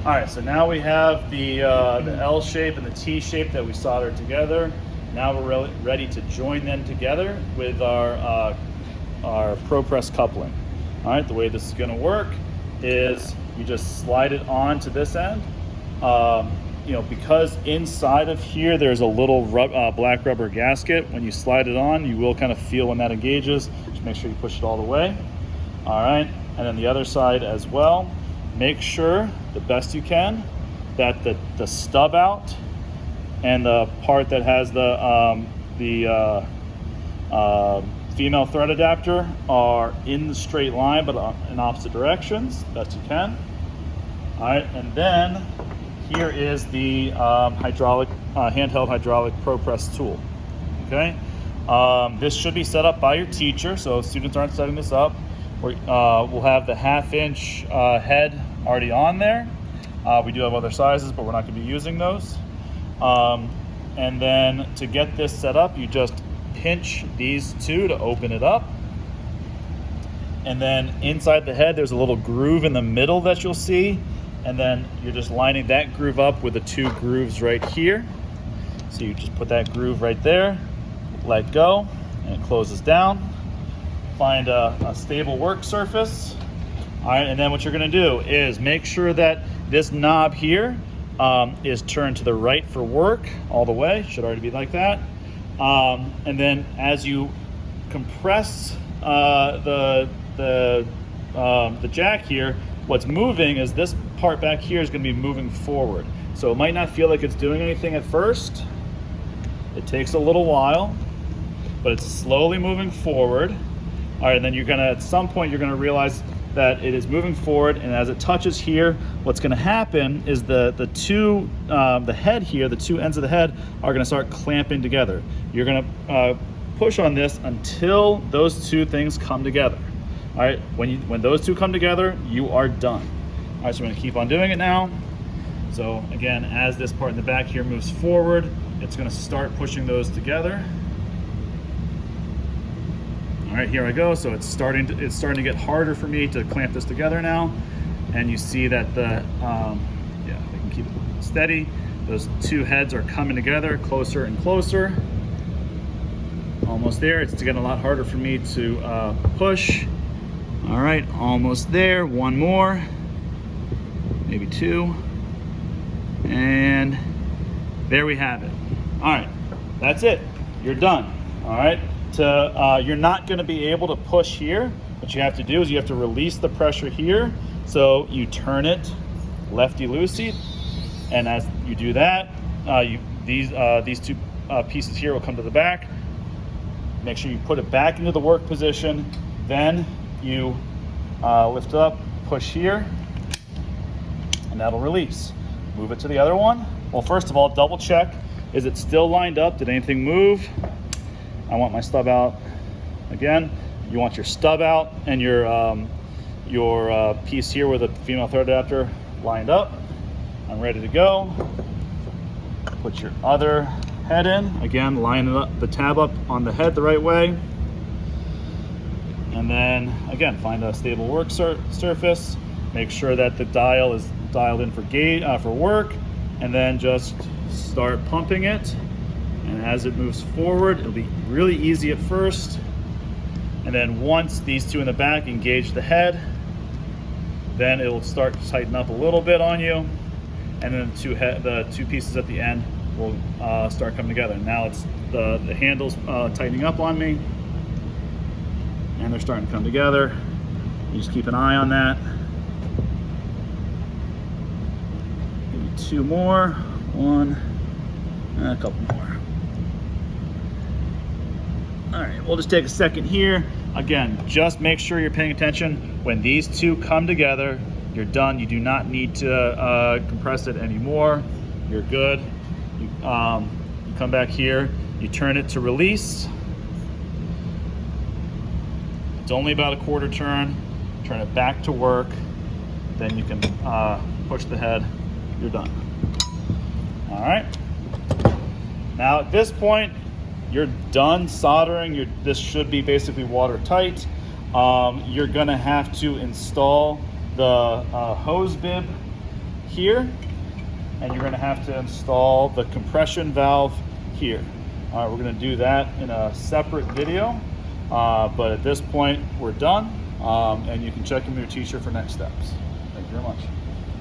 All right, so now we have the L shape and the T shape that we soldered together. Now we're ready to join them together with our ProPress coupling. All right, the way this is gonna work is you just slide it on to this end. Because inside of here there's a little black rubber gasket. When you slide it on, you will kind of feel when that engages. Just make sure you push it all the way. All right, and then the other side as well. Make sure, the best you can, that the stub out and the part that has the female thread adapter are in the straight line, but in opposite directions, best you can. All right, and then here is the handheld hydraulic ProPress tool. Okay, this should be set up by your teacher, so students aren't setting this up. We'll have the 1/2 inch head already on there. We do have other sizes, but we're not going to be using those. And then to get this set up, you just pinch these two to open it up. And then inside the head, there's a little groove in the middle that you'll see. And then you're just lining that groove up with the 2 grooves right here. So you just put that groove right there, let go, and it closes down. Find a stable work surface. All right, and then what you're gonna do is make sure that this knob here is turned to the right for work all the way. Should already be like that. And then as you compress the jack here, what's moving is this part back here is gonna be moving forward. So it might not feel like it's doing anything at first. It takes a little while, but it's slowly moving forward. All right, and then at some point, you're gonna realize that it is moving forward, and as it touches here, what's gonna happen is the head here, the 2 ends of the head are gonna start clamping together. You're gonna push on this until those 2 things come together. All right, when those 2 come together, you are done. All right, so we're gonna keep on doing it now. So again, as this part in the back here moves forward, it's gonna start pushing those together. All right, here I go. So it's starting to get harder for me to clamp this together now. And you see that I can keep it steady. Those 2 heads are coming together closer and closer. Almost there. It's getting a lot harder for me to push. All right, almost there. 1 more, maybe 2. And there we have it. All right, that's it. You're done. All right. You're not going to be able to push here. What you have to do is you have to release the pressure here. So you turn it lefty-loosey, and as you do that, these 2 pieces here will come to the back. Make sure you put it back into the work position. Then you lift it up, push here, and that'll release. Move it to the other one. Well, first of all, double check. Is it still lined up? Did anything move? I want my stub out. Again, you want your stub out and your piece here with a female thread adapter lined up. I'm ready to go. Put your other head in. Again, line it up, the tab up on the head the right way. And then, again, find a stable work surface. Make sure that the dial is dialed in for work, and then just start pumping it. And as it moves forward, it'll be really easy at first. And then once these 2 in the back engage the head, then it'll start to tighten up a little bit on you. And then the 2 pieces at the end will start coming together. Now it's the handle's tightening up on me, and they're starting to come together. You just keep an eye on that. Maybe 2 more, 1, and a couple more. All right, we'll just take a second here. Again, just make sure you're paying attention. When these 2 come together, you're done. You do not need to compress it anymore. You're good. You come back here, you turn it to release. It's only about a 1/4 turn. Turn it back to work. Then you can push the head. You're done. All right. Now at this point, you're done soldering. This should be basically watertight. You're gonna have to install the hose bib here, and you're going to have to install the compression valve here. All right, we're going to do that in a separate video, but at this point we're done, and you can check in with your teacher for next steps. Thank you very much.